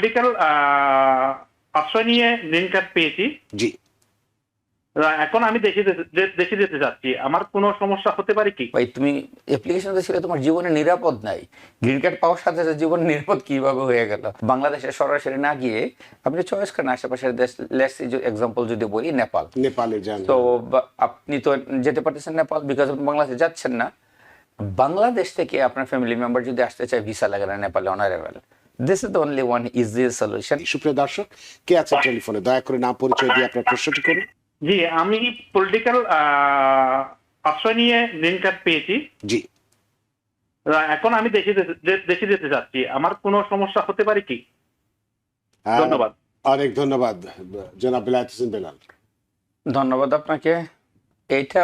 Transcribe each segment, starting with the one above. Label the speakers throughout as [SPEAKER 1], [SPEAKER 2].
[SPEAKER 1] Political আশ্রয় নিয়ে green card পেয়েছি।
[SPEAKER 2] জি।
[SPEAKER 1] এখন আমি দেশে যেতে চাচ্ছি, আমার কোনো সমস্যা হতে পারে কি?
[SPEAKER 3] ভাই তুমি অ্যাপ্লিকেশনটা ছিল তোমার জীবনে নিরাপদ নাই, গ্রিন কার্ড পাওয়ার সাথে সাথে জীবন নিরাপদ কিভাবে হয়ে গেল? বাংলাদেশে সরাসরি না গিয়ে আপনি চয়েস করেন আশেপাশের দেশ। লেটস এক্সাম্পল যদি বলি
[SPEAKER 2] নেপালে যান,
[SPEAKER 3] তো আপনি তো যেতে পারতেছেন নেপাল, বিকজ আপনি বাংলাদেশে যাচ্ছেন না। বাংলাদেশ থেকে আপনার ফ্যামিলি মেম্বার যদি আসতে চায়, ভিসা লাগে না নেপালে, honourable. This is the only one easy solution.
[SPEAKER 2] সুপ্রিয় দর্শক, কে আছে টেলিফোনে? দয়া করে নাম পরিচয় দিয়ে আপনার প্রশ্নটি করুন।
[SPEAKER 1] জি, আমি পলিটিক্যাল আশ্রয় নিয়ে গ্রিন কার্ড পেয়েছি।
[SPEAKER 2] জি।
[SPEAKER 1] এখন আমি দেশে যেতে চাচ্ছি, আমার কোনো সমস্যা হতে পারে কি? ধন্যবাদ।
[SPEAKER 2] অনেক ধন্যবাদ জনাব বেলায়েত হোসেন বেলাল।
[SPEAKER 3] ধন্যবাদ আপনাকে। এইটা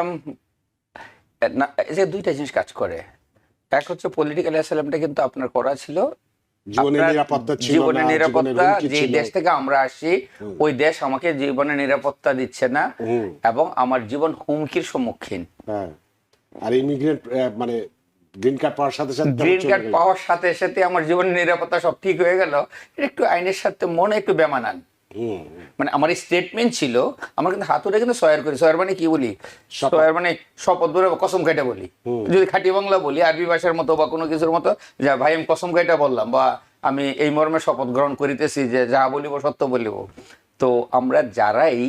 [SPEAKER 3] না, যে দুইটা জিনিস কাজ করে। এক হচ্ছে পলিটিক্যাল অ্যাসাইলামটা কিন্তু আপনার করা ছিল
[SPEAKER 2] জীবনের নিরাপত্তা ছিল না,
[SPEAKER 3] জীবনের নিরাপত্তা,
[SPEAKER 2] হুমকি
[SPEAKER 3] যে
[SPEAKER 2] ছিল।
[SPEAKER 3] দেশ থেকে আমরা আসি ওই দেশ আমাকে জীবনের নিরাপত্তা দিচ্ছে না এবং আমার জীবন হুমকির সম্মুখীন।
[SPEAKER 2] হ্যাঁ, আর ইমিগ্রেন্ট মানে গ্রিন কার্ড পাওয়ার সাথে সাথে
[SPEAKER 3] গ্রিন কার্ড পাওয়ার সাথে সাথে আমার জীবনের নিরাপত্তা সব ঠিক হয়ে গেল। এটা একটু আইনের সাথে মনে একটু বেমানান। মানে আমার স্টেটমেন্ট ছিল, আমরা কিন্তু হাতুড়ে কিন্তু সয়ার করি। সয়ার মানে কি বলি? সয়ার মানে শপথ ধরে কসম কাইটা বলি। যদি খাঁটি বাংলা বলি, আরবি ভাষার মতো বা কোনো কিছুর মতো, যা ভাই আমি কসম কাইটা বললাম, বা আমি এই মর্মে শপথ গ্রহণ করিতেছি যে যা বলিব সত্য বলিব। তো আমরা যারাই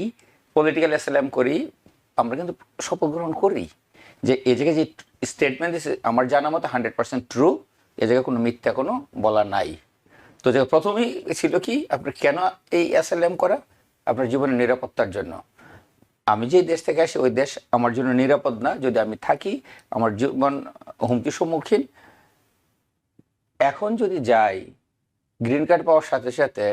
[SPEAKER 3] পলিটিক্যাল অ্যাসাইলাম করি, আমরা কিন্তু শপথ গ্রহণ করি যে এ জায়গায় যে স্টেটমেন্ট দিচ্ছে আমার জানা মতো 100% ট্রু, এ জায়গায় কোনো মিথ্যা কোনো বলা নাই। তো যে প্রথমেই ছিল কি, আপনার কেন এই অ্যাসাইলাম করা? আপনার জীবনের নিরাপত্তার জন্য। আমি যে দেশ থেকে আসি ওই দেশ আমার জন্য নিরাপদ না, যদি আমি থাকি আমার জীবন হুমকির সম্মুখীন। এখন যদি যাই গ্রিন কার্ড পাওয়ার সাথে সাথে,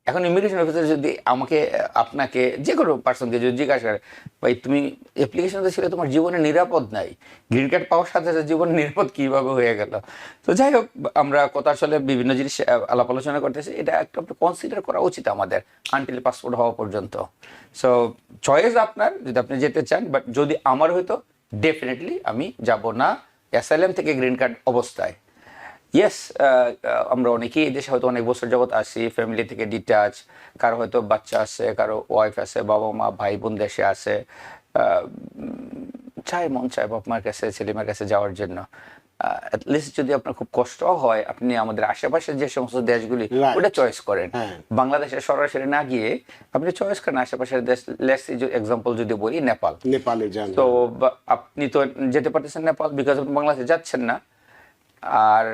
[SPEAKER 3] এখন ইমিগ্রেশন অফিসার যদি আমাকে আপনাকে যে কোনো পার্সনকে যদি জিজ্ঞাসা করে, ভাই তুমি অ্যাপ্লিকেশনটা ছিল তোমার জীবনে নিরাপদ নাই, গ্রিন কার্ড পাওয়ার সাথে সাথে জীবন নিরাপদ কিভাবে হয়ে গেল? তো যাই হোক, আমরা কথা আসলে বিভিন্ন জিনিস আলাপ আলোচনা করতেছি। এটা একটা কনসিডার করা উচিত আমাদের আনটিল পাসপোর্ট হওয়া পর্যন্ত। সো চয়েস আপনার, যদি আপনি যেতে চান। বাট যদি আমার হয়তো, ডেফিনেটলি আমি যাব না অ্যাসাইলাম থেকে গ্রিন কার্ড অবস্থায়। ইয়েস, আমরা অনেকেই এই দেশে হয়তো অনেক বছর যাবত আসি, ফ্যামিলি থেকে ডিটাচ, কারো হয়তো বাচ্চা আছে, কারো ওয়াইফ আছে, বাবা মা ভাই বোন দেশে আছে, চায় মন চায় বাপ মার কাছে ছেলে মেয়ের কাছে যাওয়ার জন্য। অ্যাটলিস্ট যদি আপনার খুব কষ্ট হয়, আপনি আমাদের আশেপাশে যে সমস্ত দেশগুলি ওটা চয়েস করেন। বাংলাদেশে সরাসরি না গিয়ে আপনি চয়েস করেন আশেপাশের দেশ। লেটস এক্সাম্পল যদি বলি
[SPEAKER 2] নেপালে যান,
[SPEAKER 3] তো আপনি তো যেতে পারতেছেন নেপাল, বিকজ আপনি বাংলাদেশে যাচ্ছেন না। আর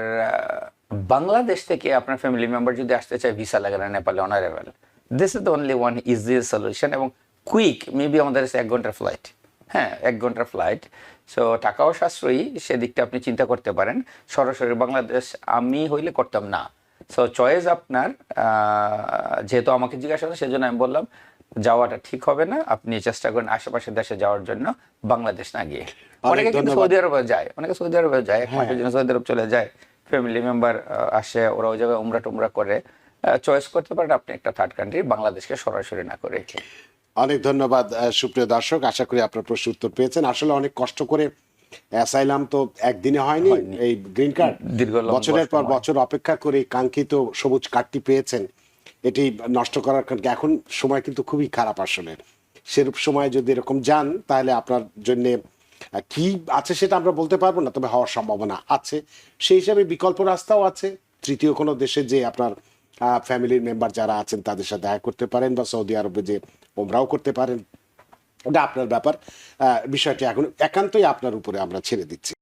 [SPEAKER 3] বাংলাদেশ থেকে আপনার ফ্যামিলি মেম্বার যদি আসতে চায়, ভিসা লাগে না নেপালে, honourable. This is the only one easy solution এবং কুইক। মেবি আমাদের 1 ঘন্টার ফ্লাইট। হ্যাঁ, 1 ঘন্টার ফ্লাইট। সো টাকাও সাশ্রয়ী, সেদিকটা আপনি চিন্তা করতে পারেন। সরাসরি বাংলাদেশ আমি হইলে করতাম না। সো চয়েস আপনার। যেহেতু আমাকে জিজ্ঞাসা করেন, সেজন্য আমি বললাম যাওয়াটা ঠিক হবে না। আপনি চেষ্টা করেন আশেপাশের দেশে যাওয়ার জন্য, বাংলাদেশ না গিয়ে। অনেকে কিন্তু সৌদি আরবে যায়, অনেকে সৌদি আরবে যায়, 1 মাসের জন্য সৌদি আরব চলে যায়, ফ্যামিলি মেম্বার আসে, ওরা ওই জায়গায় উমরা টুমরা করে। চয়েস করতে পারেন আপনি একটা থার্ড কান্ট্রি, বাংলাদেশকে সরাসরি না করে।
[SPEAKER 2] অনেক ধন্যবাদ সুপ্রিয় দর্শক, আশা করি আপনার প্রশ্ন উত্তর পেয়েছেন। আসলে অনেক কষ্ট করে অ্যাসাইলাম তো একদিনে হয়নি। এই গ্রিন কার্ড বছরের পর বছর অপেক্ষা করে কাঙ্ক্ষিত সবুজ কার্ডটি পেয়েছেন, এটি নষ্ট করার কারণে এখন সময় কিন্তু খুবই খারাপ। আসলে সেরূপ সময় যদি এরকম যান, তাহলে আপনার জন্য কি আছে সেটা আমরা বলতে পারবো না, তবে হওয়ার সম্ভাবনা আছে। সেই হিসাবে বিকল্প রাস্তাও আছে। তৃতীয় কোনো দেশে যে আপনার ফ্যামিলির মেম্বার যারা আছেন তাদের সাথে দেখা করতে পারেন, বা সৌদি আরবে যে ওমরাও করতে পারেন। এটা আপনার ব্যাপার। বিষয়টি এখন একান্তই আপনার উপরে আমরা ছেড়ে দিচ্ছি।